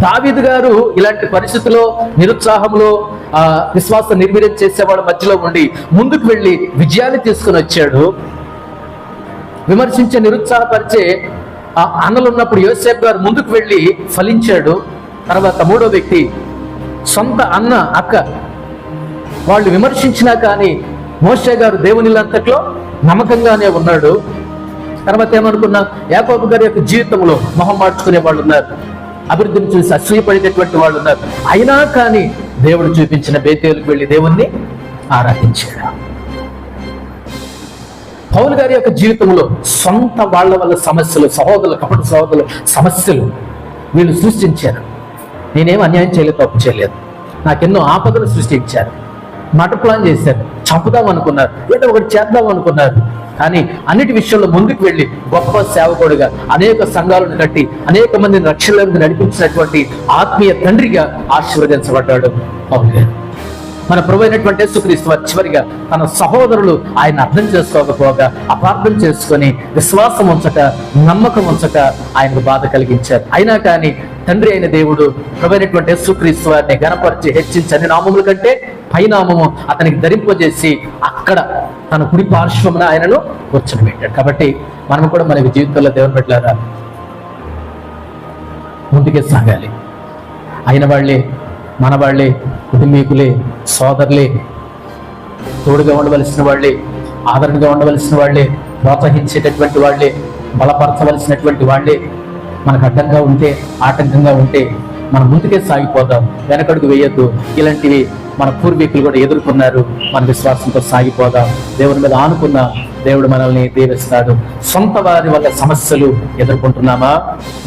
దావీదు గారు ఇలాంటి పరిస్థితుల్లో నిరుత్సాహంలో విశ్వాస నిర్వీర్యం చేసేవాళ్ళ మధ్యలో ఉండి ముందుకు వెళ్ళి విజయాన్ని తీసుకుని వచ్చాడు. విమర్శించే నిరుత్సాహపరిచే అన్నలు ఉన్నప్పుడు యోసేపు గారు ముందుకు వెళ్ళి ఫలించాడు. తర్వాత మూడో వ్యక్తి సొంత అన్న అక్క వాళ్ళు విమర్శించినా కానీ మోషే గారు దేవునిలంతట్లో నమ్మకంగానే ఉన్నాడు. తర్వాత ఏమనుకున్నా యాకోబు గారి యొక్క జీవితంలో మొహం మార్చుకునే వాళ్ళు ఉన్నారు, అభివృద్ధిని చూసి అసూయపడేటటువంటి వాళ్ళు ఉన్నారు. అయినా కానీ దేవుడు చూపించిన బేతేలుకు వెళ్ళి దేవుణ్ణి ఆరాధించాడు. పౌలు గారి యొక్క జీవితంలో సొంత వాళ్ళ వల్ల సమస్యలు, కపట సహోదరుల సమస్యలు వీళ్ళు సృష్టించారు. నేనేం అన్యాయం చేయలేదు, తప్పు చేయలేదు, నాకెన్నో ఆపదలు సృష్టించారు, మట ప్లాన్ చేశారు, చంపుదాం అనుకున్నారు, ఏదో ఒకటి చేద్దాం అనుకున్నారు. కానీ అన్నిటి విషయంలో ముందుకు వెళ్ళి గొప్ప సేవకుడిగా అనేక సంఘాలను కట్టి అనేక మందిని రక్షణలోకి నడిపించినటువంటి ఆత్మీయ తండ్రిగా ఆశీర్వదించబడ్డాడు పౌలు గారు. మన ప్రభు అయినటువంటి యేసుక్రీస్తు వారు చివరిగా తన సహోదరులు ఆయన అర్థం చేసుకోకపోగా అపార్థం చేసుకొని విశ్వాసం ఉంచక నమ్మకం ఉంచక ఆయనకు బాధ కలిగించారు. అయినా కానీ తండ్రి అయిన దేవుడు ప్రభు అయినటువంటి యేసుక్రీస్తు వారిని ఘనపరిచి హెచ్చించి అన్ని నామముల కంటే పైనామము అతనికి ధరింపజేసి అక్కడ తన కుడి పార్శ్వమున ఆయనను కూర్చోబెట్టాడు. కాబట్టి మనం కూడా మన జీవితంలో దేవుని బిడ్డలారా ముందుకే సాగాలి. అయిన వాళ్ళే, మన వాళ్ళే, కుటుంబీకులే, సోదరులే, తోడుగా ఉండవలసిన వాళ్ళే, ఆదరణగా ఉండవలసిన వాళ్ళే, ప్రోత్సహించేటటువంటి వాళ్ళే, బలపరచవలసినటువంటి వాళ్ళే మనకు అడ్డంగా ఉంటే, ఆటంకంగా ఉంటే మనం ముందుకే సాగిపోదాం, వెనకడుగు వేయొద్దు. ఇలాంటివి మన పూర్వీకులు కూడా ఎదుర్కొన్నారు. మన విశ్వాసంతో సాగిపోదాం, దేవుని మీద ఆనుకున్నా దేవుడు మనల్ని దీవిస్తాడు. సొంత వారి వల్ల సమస్యలు ఎదుర్కొంటున్నామా?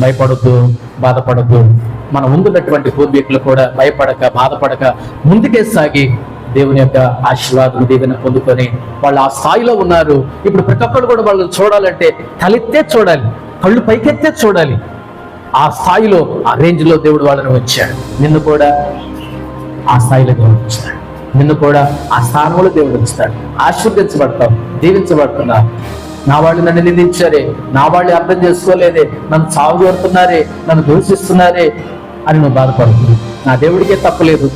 భయపడొద్దు, బాధపడొద్దు. మన ముందున్నటువంటి పూర్వీకులు కూడా భయపడక బాధపడక ముందుకే సాగి దేవుని యొక్క ఆశీర్వాదం దీవెన పొందుకొని వాళ్ళు ఆ స్థాయిలో ఉన్నారు. ఇప్పుడు ప్రతి ఒక్కరు కూడా వాళ్ళని చూడాలంటే తలెత్తే చూడాలి, కళ్ళు పైకెత్తే చూడాలి. ఆ స్థాయిలో, ఆ రేంజ్లో దేవుడు వాళ్ళని ఉంచాడు. నిన్ను కూడా ఆ స్థాయిలో దేవుడు ఉంచుతాడు, నిన్ను కూడా ఆ స్థానంలో దేవుడు ఉంచుతాడు. ఆశీర్వదించబడతావు, దీవించబడుతున్నా. నా వాళ్ళు నన్ను నిందించారే, నా వాళ్ళు అర్థం చేసుకోలేదే, నన్ను సాగుతున్నారే, నన్ను దూషిస్తున్నారే అని నువ్వు బాధపడుతుంది. నా దేవుడికే తప్పలేదు,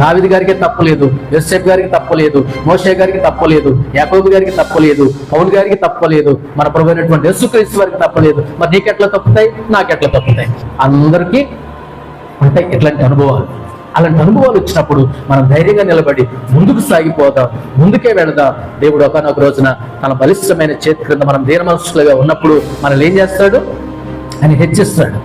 దావీదు గారికి తప్పలేదు, యోసేపు గారికి తప్పలేదు, మోషే గారికి తప్పలేదు, యాకోబు గారికి తప్పలేదు, పౌలు గారికి తప్పలేదు, మన ప్రభు అయినటువంటి యేసుక్రీస్తు వారికి తప్పలేదు. మరి నీకెట్లా తప్పుతాయి, నాకెట్లా తప్పుతాయి? అందరికీ ఉంటాయి ఇట్లాంటి అనుభవాలు. అలాంటి అనుభవాలు వచ్చినప్పుడు మనం ధైర్యంగా నిలబడి ముందుకు సాగిపోదాం, ముందుకే వెళదాం. దేవుడు ఒకనొక రోజున తన బలిష్టమైన చేతి క్రింద మనం దీన మనసులుగా ఉన్నప్పుడు మనల్ని ఏం చేస్తాడు? ఆయన హెచ్చిస్తాడు.